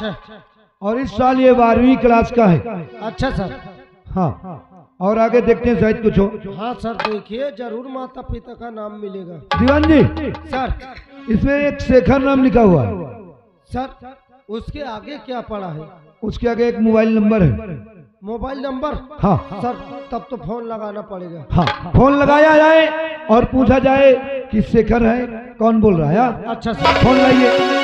अच्छा। और इस साल ये 12वीं क्लास का है। अच्छा सर। हाँ, और आगे देखते हैं शायद कुछ हो। हाँ सर, देखिए जरूर माता पिता का नाम मिलेगा। दीवान जी सर, इसमें एक शेखर नाम लिखा हुआ है। सर उसके आगे क्या पड़ा है? उसके आगे एक मोबाइल नंबर है। Mobile number? हाँ सर, तब तो फोन लगाना पड़ेगा। हाँ, फोन लगाया जाए और पूछा जाए कि शेखर है, कौन बोल रहा है। हाँ? अच्छा सर, फोन लाइए।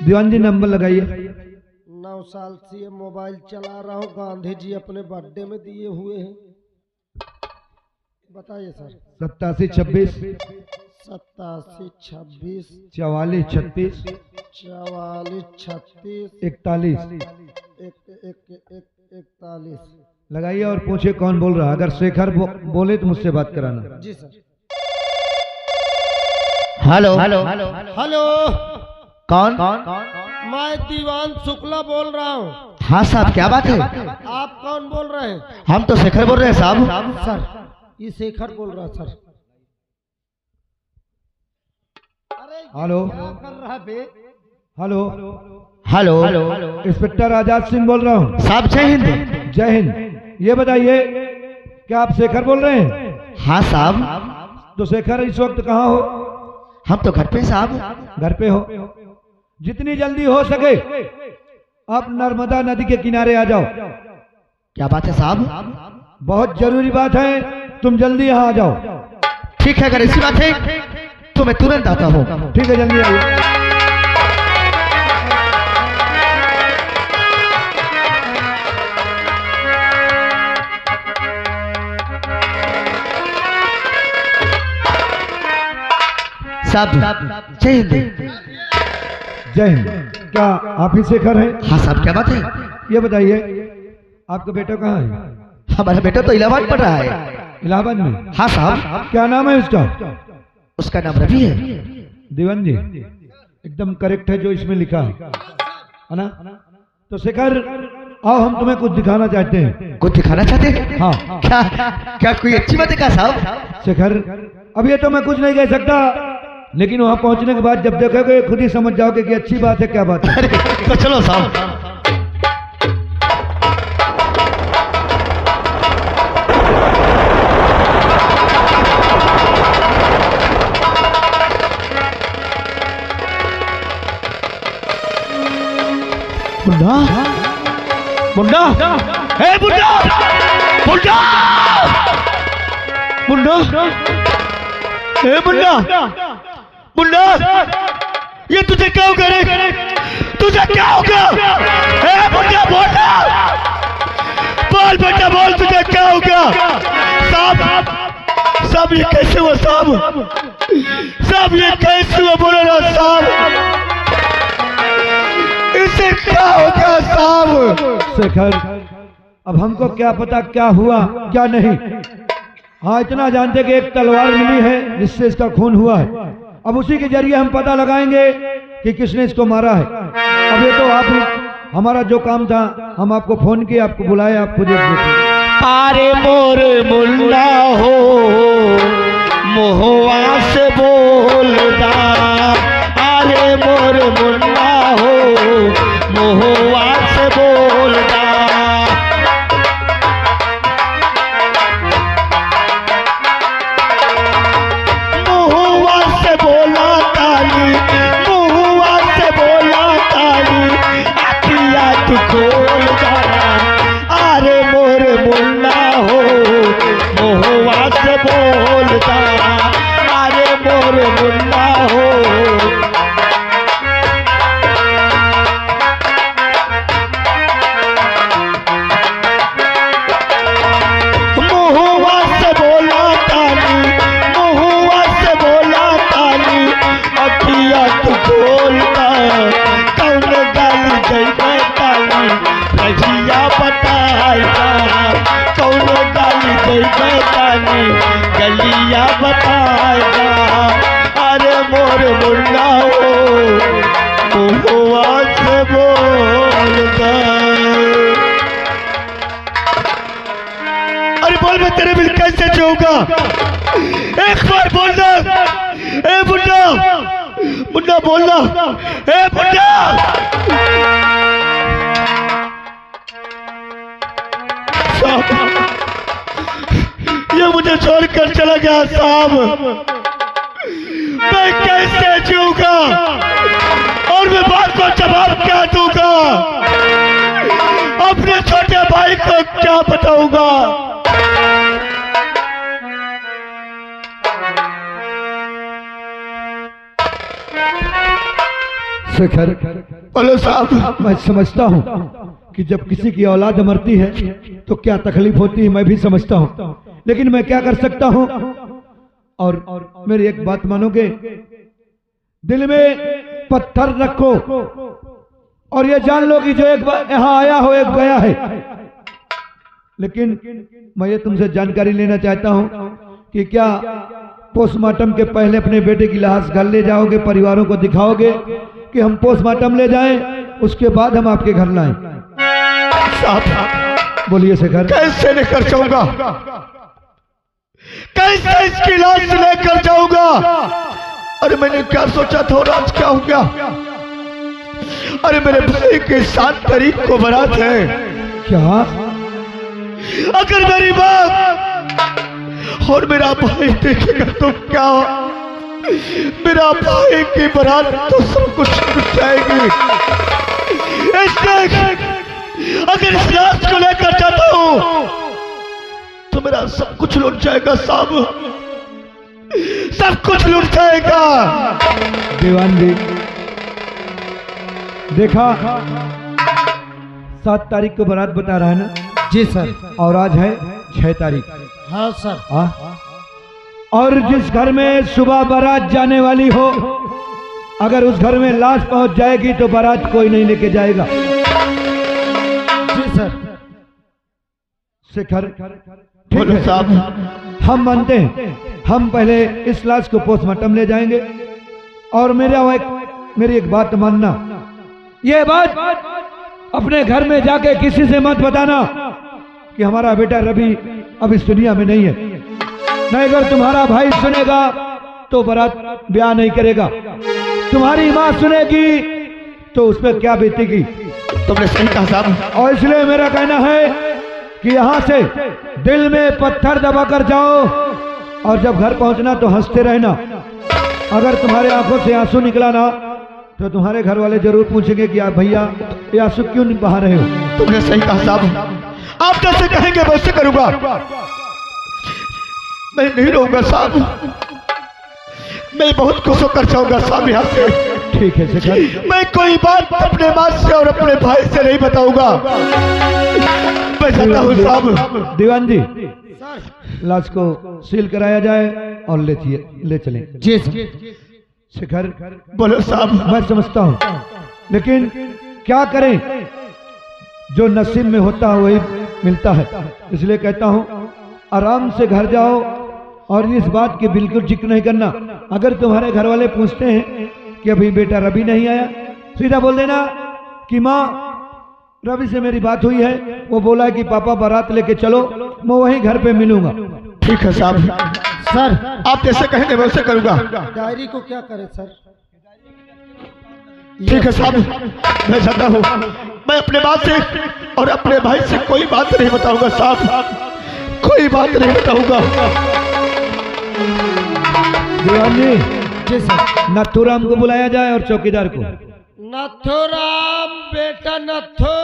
दीवान जी नंबर लगाइए। 9 साल से ये मोबाइल चला रहा हूँ, गांधी जी अपने बर्थडे में दिए हुए हैं। बताइए सर। 87 26 87 26 44 36 44 36 41 41। लगाइए और पूछे कौन बोल रहा है। अगर शेखर बोले तो मुझसे बात कराना। जी सर। Hello hello. कौन? मैं दीवान शुक्ला बोल रहा हूँ। हाँ साहब, क्या बात है? आप कौन बोल रहे हैं? हम तो शेखर बोल रहे हैं साहब। सर, ये शेखर बोल रहा सर। अरे हेलो। क्या कर रहा है बे? Hello hello inspector Azad Singh बोल रहा हूँ साहब, जय हिंद। जय हिंद। ये बताइए क्या आप शेखर बोल रहे हैं? हाँ साहब। तो शेखर इस वक्त कहाँ हो? हम तो घर पे साहब। घर पे हो। जितनी जल्दी हो सके आप नर्मदा नदी के किनारे आ जाओ। क्या बात है साहब? बहुत जरूरी बात है, तुम जल्दी यहाँ आ जाओ। ठीक है, अगर ऐसी बात है तो मैं तुरंत आता हूँ। ठीक है, जल्दी आइए। साहब जय हिंद। जय हिंद। क्या आप ही शेखर हैं? हाँ साहब, क्या बात है? ये बताइए आपका बेटा कहाँ है? हमारा बेटा तो इलाहाबाद पढ़ रहा है। इलाहाबाद में? हाँ साहब। क्या नाम है उसका? उसका नाम रवि है। दीवान जी एकदम करेक्ट है जो इसमें लिखा है ना? तो शेखर आओ, हम तुम्हें कुछ दिखाना चाहते हैं। कुछ दिखाना चाहते हैं? हाँ। क्या क्या कोई अच्छी बात है क्या साहब? शेखर अब ये तो मैं कुछ नहीं कह सकता, लेकिन वहां पहुंचने के बाद जब देखोगे खुद ही समझ जाओगे कि अच्छी बात है क्या बात है। अरे तो चलो साहब। मुन्ना, मुन्ना, हे मुन्ना, मुन्ना, मुन्ना, हे मुन्ना, मुन्ना, ये तुझे क्या हो गया रे? तुझे क्या हो गया? हे मुन्ना, बोलना, बोल बेटा बोल, तुझे क्या हो गया? साहब, साहब ये कैसे हुआ साहब? साहब ये कैसे हुआ? बोलो ना साहब, इसे क्या हो गया साहब? शेखर अब हमको क्या पता क्या हुआ क्या नहीं। हाँ इतना जानते कि एक तलवार मिली है जिससे इसका खून हुआ है। अब उसी के जरिए हम पता लगाएंगे कि किसने इसको मारा है। अब ये तो आप हमारा जो काम था हम आपको फोन किए, आपको बुलाए, आप खुद अरे मोर मुन्ना हो मोहवा से बोलदा, अरे मोर मुन्ना हो मोहवा से बोलदा, मोहवा से बोला ताली, मोहवा से बोला ताली, अखिया तू खोल जा, अरे मोर मुन्ना हो मोहवा से बोलदा, अरे मोर मुन्ना हो। मोहवा से बोला ताली, मोहवा से बोला ताली, अखिया तू खोलता, कौन गाली जैबे ताली, रजिया बताएगा, कौन गाली जैबे ताली, गलिया बताएगा, अरे मोर मुन्ना हो मोहवा से बोलता। बोल मैं तेरे बिल कैसे जीऊंगा? एक बार बोलना। ए मुन्ना, मुन्ना बोलना। ए मुन्ना। साहब, ये मुझे छोड़कर चला गया साहब। मैं कैसे जीऊंगा और मैं बात को जवाब क्या दूंगा? अपने छोटे भाई को क्या बताऊंगा? शेखर, बोलो साहब। मैं समझता हूँ कि जब किसी की औलाद मरती है तो क्या तकलीफ होती है, मैं भी समझता हूँ, लेकिन मैं क्या कर सकता हूँ? और मेरी एक बात मानोगे, दिल में पत्थर रखो और ये जान लो कि जो एक यहाँ आया हो एक गया है। लेकिन मैं ये तुमसे जानकारी लेना चाहता हूँ कि क्या पोस्टमार्टम के पहले अपने बेटे की लाश घर ले जाओगे, परिवारों को दिखाओगे कि हम पोस्टमार्टम ले जाएं, उसके बाद हम आपके घर लाएं? साहब बोलिए शेखर। कैसे लेकर जाऊंगा? कैसे इसकी लाश लेकर जाऊंगा? अरे मैंने क्या सोचा था और आज क्या हो गया? अरे मेरे भाई की 7 तारीख को बारात है। क्या? अगर मेरी बात और मेरा भाई देखेगा तो क्या? मेरा भाई की बारात तो सब कुछ छूट जाएगी। इसलिए अगर इस लाश को लेकर जाता हूं तो मेरा सब कुछ लुट जाएगा साहब, सब कुछ लुट जाएगा। दीवान जी, देखा 7 तारीख को बारात बता रहा है ना? जी सर। और आज है 6 तारीख। हाँ सर। और जिस घर में सुबह बारात जाने वाली हो, अगर उस घर में लाश पहुंच जाएगी तो बारात कोई नहीं लेके जाएगा। जी सर। शेखर, बोलो साहब। हम मानते हैं, हम पहले इस लाश को पोस्टमार्टम ले जाएंगे। और मेरी एक बात मानना, ये बात अपने घर में जाके किसी से मत बताना कि हमारा बेटा रवि अब इस दुनिया में नहीं है। नहीं, अगर तुम्हारा भाई सुनेगा तो बारात ब्याह नहीं करेगा, तुम्हारी माँ सुनेगी तो उस पर क्या बीतेगी। तुमने सही कहा साहब। और इसलिए मेरा कहना है कि यहाँ से दिल में पत्थर दबाकर जाओ और जब घर पहुंचना तो हंसते रहना। अगर तुम्हारे आंखों से आंसू निकला ना तो तुम्हारे घर वाले जरूर पूछेंगे कि आप भैया ये आंसू क्यों नहीं बहा रहे हो। तुमने सही कहा साहब, आप जैसे कहेंगे वैसे करूंगा। मैं नहीं रहूंगा साहब, मैं बहुत खुश होकर जाऊंगा साहब यहाँ से। ठीक है शेखर। मैं कोई बात अपने माँ से और अपने भाई से नहीं बताऊंगा। मैं जाता हूँ साहब। दीवान जी, लाश को सील कराया जाए और ले चलें। जी सर। शेखर, बोलो साहब। मैं समझता हूँ, लेकिन क्या करें, जो नसीब में होता है वही मिलता है। इसलिए कहता हूँ आराम से घर जाओ और इस बात की बिल्कुल जिक्र नहीं करना। अगर तुम्हारे घर वाले पूछते हैं कि अभी बेटा रवि नहीं आया, सीधा बोल देना कि माँ रवि से मेरी बात हुई है, वो बोला है कि पापा बारात लेके चलो, मैं वहीं घर पे मिलूंगा। ठीक है साहब। सर, आप जैसे कहेंगे वैसे करूंगा। डायरी को क्या करें सर? ठीक है साहब, मैं जाता हूँ। मैं अपने बात से और अपने भाई से कोई बात नहीं बताऊंगा साहब, कोई बात नहीं बताऊंगा। दीवान जी, जी सर। नथुराम को बुलाया जाए और चौकीदार को। नथुराम बेटा नथु,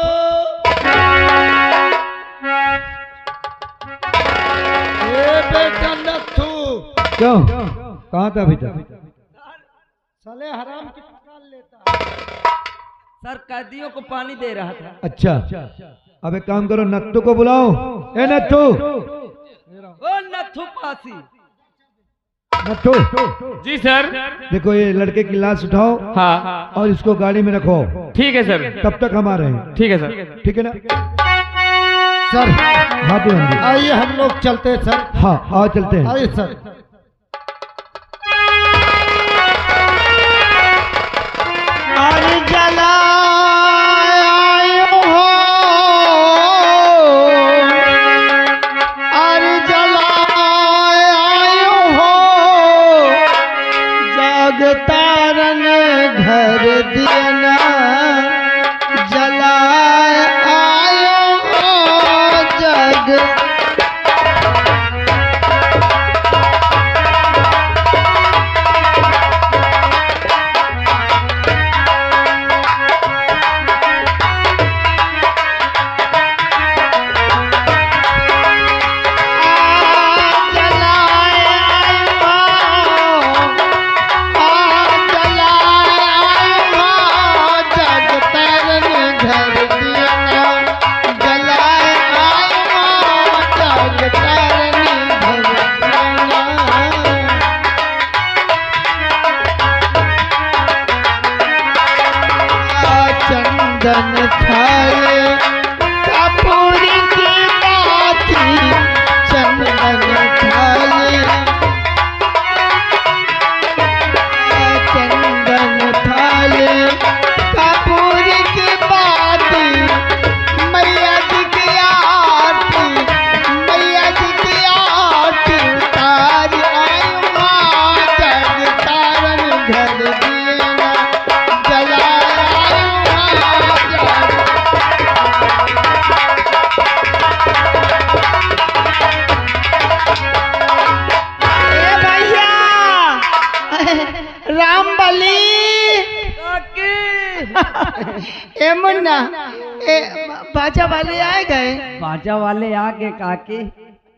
ए बेटा नथु। क्यों, कहाँ था अभी तक? साले हराम की पकाल लेता है। सर कैदियों को पानी दे रहा था। अच्छा, अब एक काम करो, नत्थु को बुलाओ। ए नत्थु, ओ नथु पासी। नत्थु, जी सर। देखो ये लड़के की लाश उठाओ हाँ और इसको गाड़ी में रखो। ठीक है सर। तब तक हम आ रहे हैं। ठीक है सर। ठीक है ना सर? हाँ दीवान जी, आइए हम लोग चलते हैं सर। हाँ आओ चलते हैं। आइए सर। अरे जला आयो हो, अरे दिए ना जलाए आयो जग चंदन थाले कपूर की बाती चंदन थाले चंदन थाले कपूर की बाती मैया जी की आरती मैया जी की आरती उतार आयु माँ जग तारन घर दिया जला राम बली ए मुन्ना ए बाजा वाले आए गए बाजा वाले आगे काकी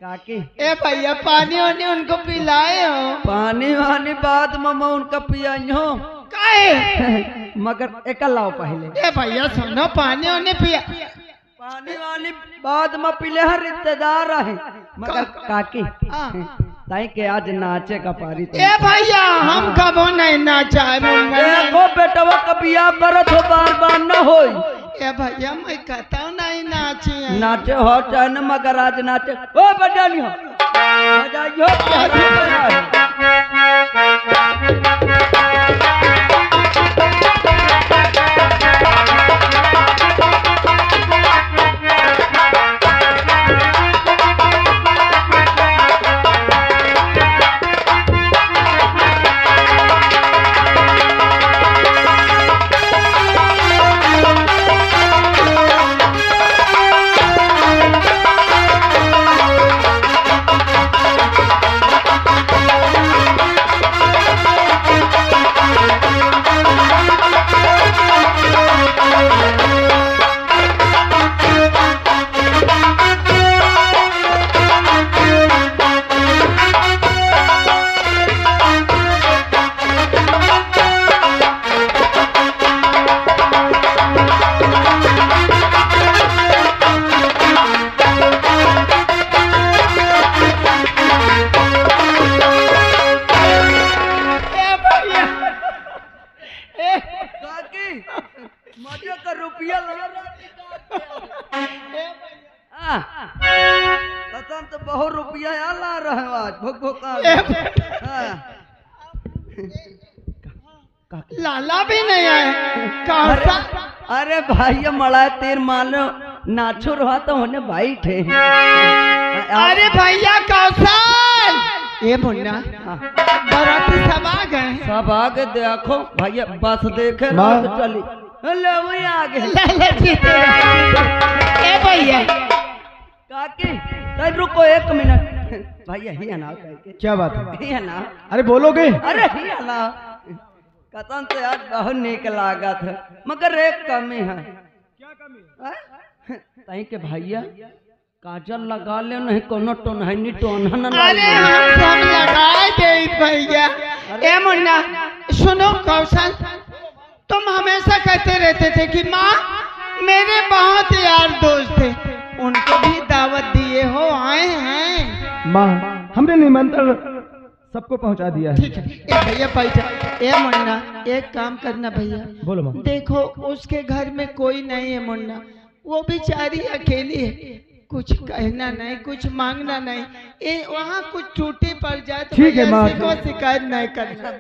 काकी ए भैया पानी वानी उनको पिलाए हो पानी वानी बाद मम्मा उनका पियाई हो काहे मगर एक लाओ पहले ए भैया सुनो पानी वानी पिया पानी वाली बाद में पिले हर रिश्तेदार है मगर काकी हाँ। ताई के आज नाचे का पारी तो ए भैया हम कबो नहीं नाचा देखो बेटवा का बियाह करत हो बार बार न होई ए भैया मैं कहता हूँ नहीं नाची है। नाचे हो चाहे न मगर आज नाचे ओ बजानी हो बजाइयो रुपया तो बहुत रुपया ला रहे हो आज भुक भुक लाला भी नहीं आए अरे भाई मड़ा तेर मानो नाचो रहा तो होने भाई थे अरे भैया कौशल ये मुन्ना बाराती सब आ गए सब आगे देखो भैया बस देखे ना तो चली ले वही आगे ए भैया काकी रुको एक मिनट भैया ही ना क्या बात ही है ना अरे बोलोगे अरे ही ना कतन तो यार बहुत निक लागत है मगर एक कमी है क्या कमी ताई के भैया काजल लगा ले नहीं कोनो टोन है नी टोन न अरे हम सब लगाए दे भैया ए मुन्ना सुनो कौशल तुम हमेशा कहते रहते थे कि माँ मेरे बहुत यार दोस्त थे उनको भी दावत दिए हो आए हैं माँ हमने निमंत्रण सबको पहुंचा दिया है। ठीक है ए भैया बैठा ए मुन्ना एक काम करना भैया बोलो माँ। देखो उसके घर में कोई नहीं है मुन्ना वो बेचारी अकेली है कुछ कहना नहीं कुछ मांगना नहीं ए वहाँ कुछ टूटे पड़ जाए तो ठीक है माँ। को शिकायत नहीं करना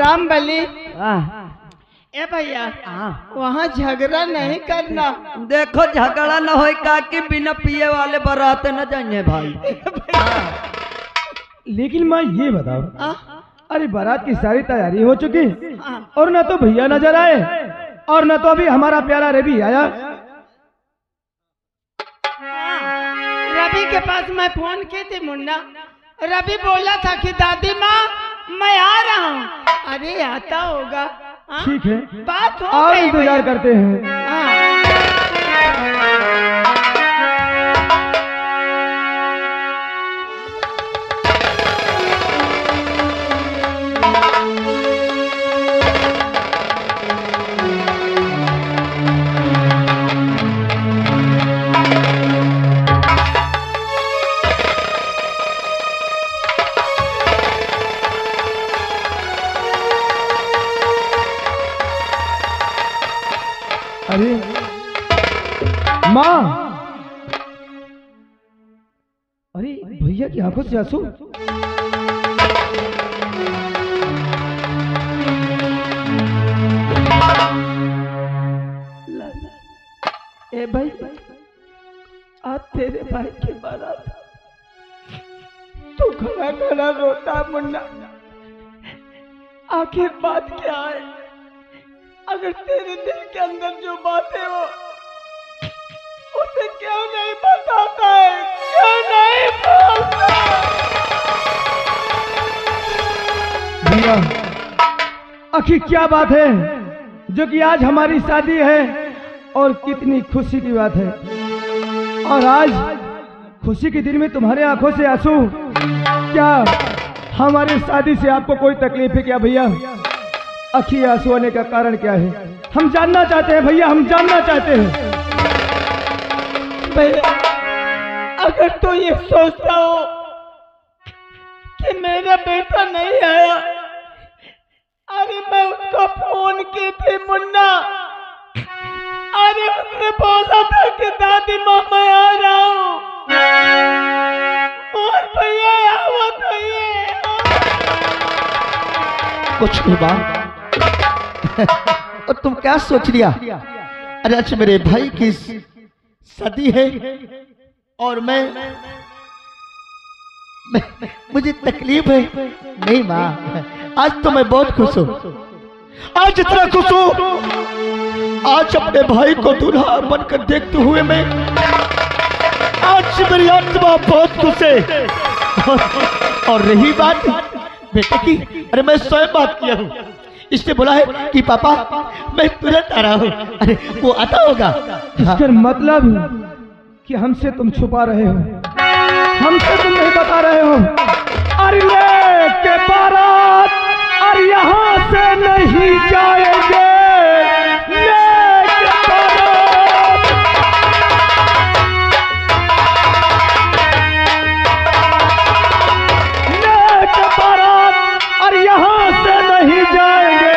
राम बली। हाँ ए भैया हाँ। वहाँ झगड़ा नहीं करना। देखो झगड़ा न हो का कि बिना पिए वाले बराते न जाइए भाई। लेकिन माँ ये बताओ, आ? अरे बारात की सारी तैयारी हो चुकी हाँ। और न तो भैया नजर आए और न तो अभी हमारा प्यारा रवि आया। रवि के पास मैं फोन की थी मुन्ना। रवि बोला था कि दादी माँ मैं आ रहा हूँ। अरे आता होगा। हाँ? ठीक है, बात हो और गई इंतजार भैया। करते हैं। हाँ। अरे माँ, अरे भैया की आंखों से आंसू। ए भाई आज तेरे भाई की बारात, तू खड़ा खड़ा रोता मुन्ना। आखिर बात क्या है? अगर तेरे दिल के अंदर जो बात है वो उसे क्यों नहीं बताता है? क्यों नहीं बोलता? भैया आखिर क्या बात है जो कि आज हमारी शादी है और कितनी खुशी की बात है। और आज खुशी के दिन में तुम्हारे आंखों से आंसू। क्या हमारी शादी से आपको कोई तकलीफ है क्या भैया? आखिर आंसू आने का कारण क्या है? हम जानना चाहते हैं भैया, हम जानना चाहते हैं। भैया अगर तो ये सोचता हो कि मेरा बेटा नहीं आया, अरे मैं उसको फोन की थी मुन्ना। अरे उसने बोला था कि दादी माँ मैं आ रहा हूँ। और भैया आओ तो ये कुछ नहीं बात। और तुम क्या सोच लिया? अरे अच्छा मेरे भाई की शादी है और मैं मुझे तकलीफ है। नहीं माँ, आज तो मैं बहुत खुश हूँ। आज इतना खुश हूँ, आज अपने भाई को दूल्हा बनकर देखते हुए मैं, आज मेरी आत्मा बहुत खुश है। और रही बात बेटे की, अरे मैं स्वयं बात किया हूँ। इसने बोला है कि पापा मैं तुरंत आ रहा हूँ। अरे वो आता होगा। इसका मतलब कि हमसे तुम छुपा रहे हो, हमसे तुम नहीं बता रहे हो। अरे लेके बारात, अरे यहाँ से नहीं जाएंगे। लेके बारात, लेके बारात, अरे यहाँ से नहीं जाएंगे।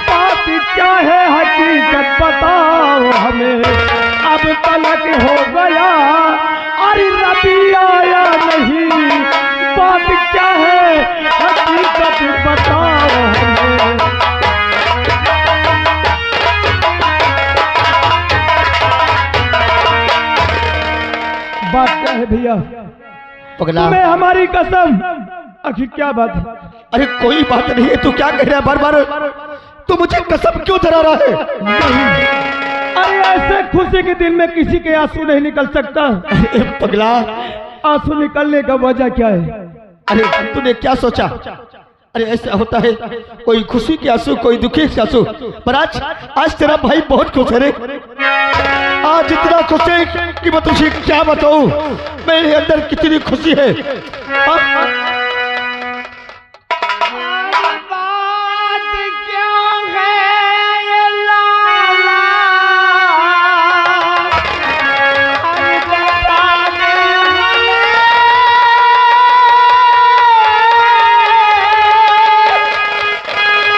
बात क्या है हकीकत बताओ हमें। अब तलक हो गया, अरे रवि आया नहीं। बात क्या है हकीकत बताओ हमें। बात क्या है भैया? पगला, तुम्हें हमारी कसम। आखिर क्या बात है? अरे कोई बात नहीं है। तू क्या कह रहा है बार बार? तू मुझे कसम क्यों धरा रहा है? अरे ऐसे खुशी के दिन में किसी के आंसू नहीं निकल सकता। अरे पगला, आंसू निकलने का वजह क्या है? अरे तूने क्या सोचा? अरे ऐसा होता है, कोई खुशी के आंसू, कोई दुखी के आंसू। पर आज तेरा भाई बहुत खुश है रे। आज इतना खुश है कि मैं तुझे क्या बताऊं मेरे अंदर कितनी खुशी है। बात क्या है ये लाला? अरे बता दे हमें।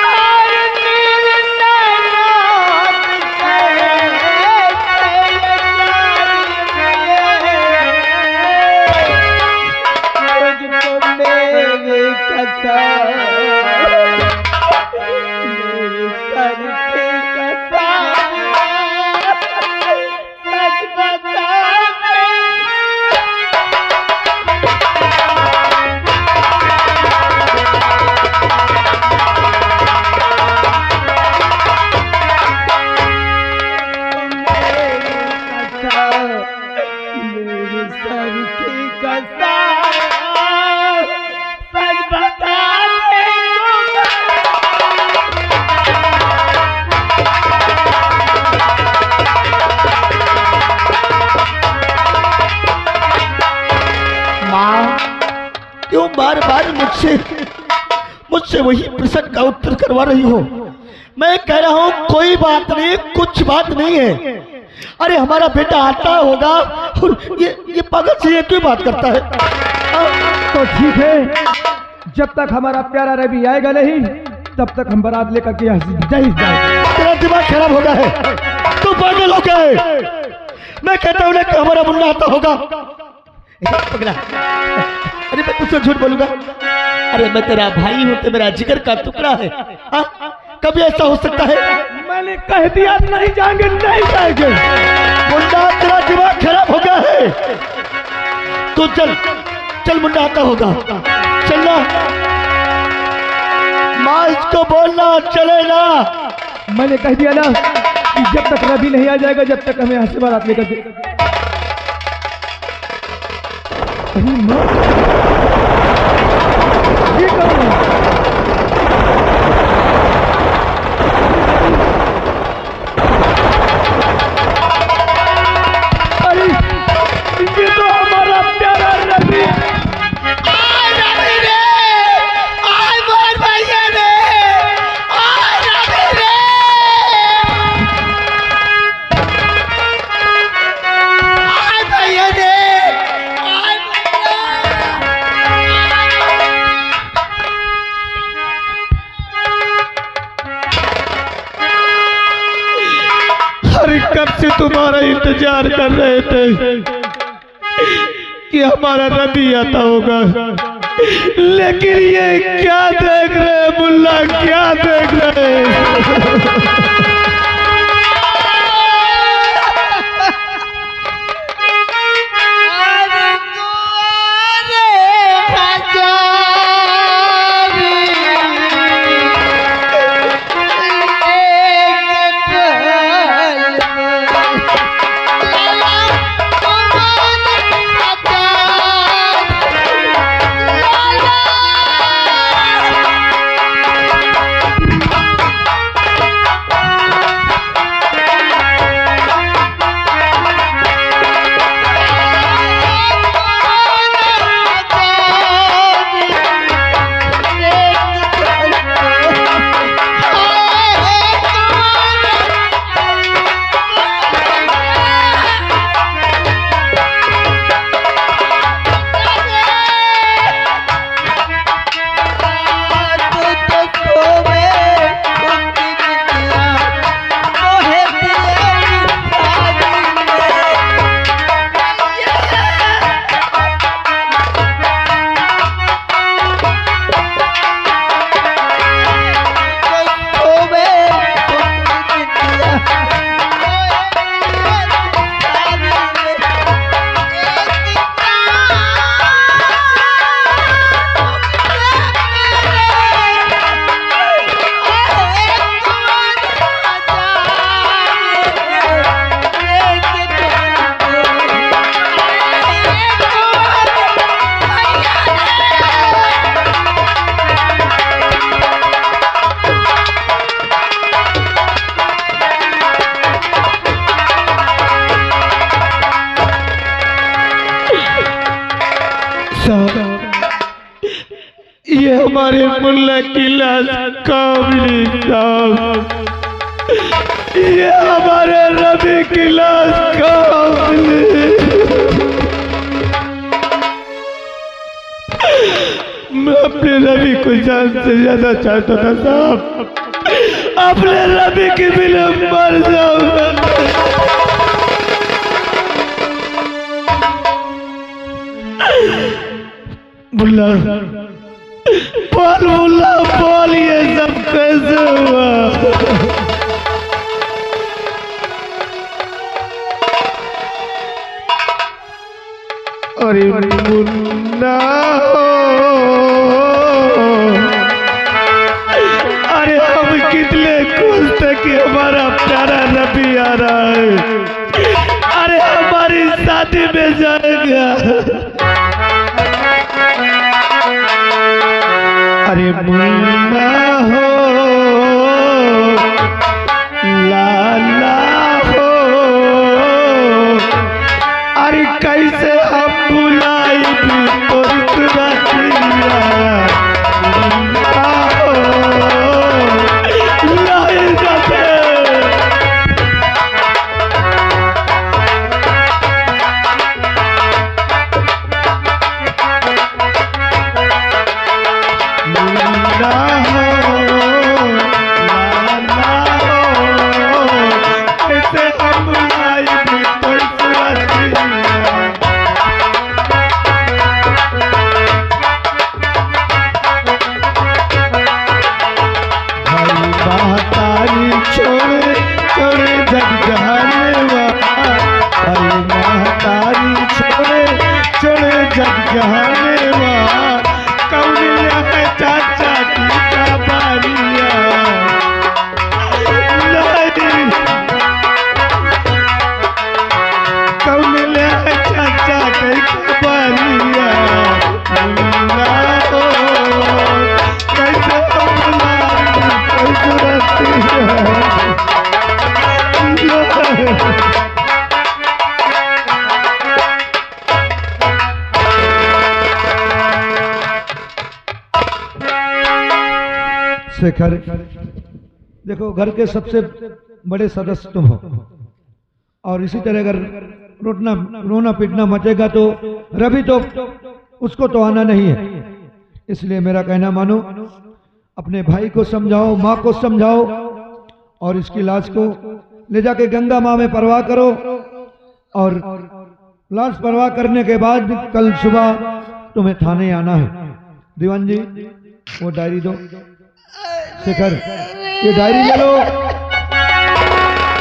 अरे नीर नैनात तुझको बार बार मुझसे वही प्रश्न का उत्तर करवा रही हो। मैं कह रहा हूँ कोई बात नहीं, कुछ बात नहीं है। अरे हमारा बेटा आता होगा और ये पागल से ये क्यों बात करता है? तो ठीक है, जब तक हमारा प्यारा रवि आएगा नहीं तब तक हम बारात लेकर के यहाँ से जाएंगे। तेरा दिमाग खराब हो गया है, तू पागल हो गया है। मैं कहता हूँ ना कि हमारा मुन्ना आता होगा। पकड़ा, अरे मैं तुझसे झूठ बोलूंगा? अरे मैं तेरा भाई हूँ, तो मेरा जिगर का टुकड़ा है। कभी ऐसा हो सकता है? मैंने कह दिया नहीं जाएंगे, नहीं जाएंगे। मुन्ना तेरा दिमाग खराब हो गया है। तू चल चल, मुन्ना आता होगा, चलना। माँ इसको बोलना चले ना। मैंने कह दिया ना कि जब तक रवि नहीं आ जाएगा जब तक हमें यहाँ से बारात लेकर के। अरे माँ, ये कौन है? अरे ये तो हमारा प्यारा रवि। कब से तुम्हारा इंतजार कर रहे थे कि हमारा रवि आता होगा, लेकिन ये क्या देख रहे मुल्ला, क्या देख रहे? ये हमारे मुल्ला की लाश काबिल साहब, ये हमारे रवि की लाश काबिल। मैं अपने रवि को जान से ज्यादा चाहता था साहब, अपने रवि के बिना मर जाऊंगा। मुल्ला बोल, मुल्ला बोल, ये सब कैसे हुआ? अरे मुन्ना, अरे हम कितने खुश थे कि हमारा प्यारा रवि आ रहा है। अरे हमारी शादी में जाएगा। अरे मुन्ना हो, लाला हो, अरे कैसे हम बुलाई भी तो शेखर, देखो घर के सबसे बड़े सदस्य तुम हो, और इसी तरह अगर रोना पीटना मचेगा तो रवि तो उसको तो आना नहीं है। इसलिए मेरा कहना मानो, अपने भाई को समझाओ, माँ को समझाओ, और इसकी लाश को ले जाके गंगा माँ में परवाह करो, और लाश परवाह करने के बाद कल सुबह तुम्हें थाने आना है। दीवान जी वो डायरी दो। शेखर ये डायरी ले लो,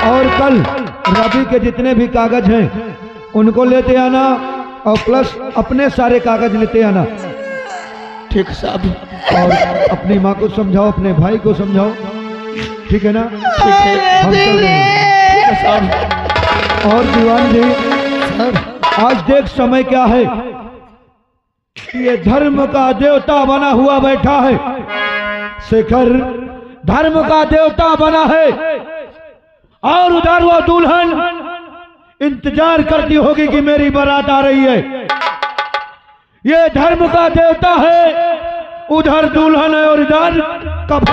और कल रवि के जितने भी कागज हैं उनको लेते आना, और प्लस अपने सारे कागज लेते आना। ठीक साहब। और अपनी माँ को समझाओ, अपने भाई को समझाओ, ठीक है ना? ठीक है, हम चल रहे हैं। ठीक है साहब। और दीवान जी सर आज देख समय क्या है, ये धर्म का देवता बना हुआ बैठा है। शेखर धर्म का देवता बना है, और उधर वो दुल्हन इंतजार करती होगी कि मेरी बारात आ रही है। ये धर्म का देवता है, उधर दुल्हन है और इधर कफन।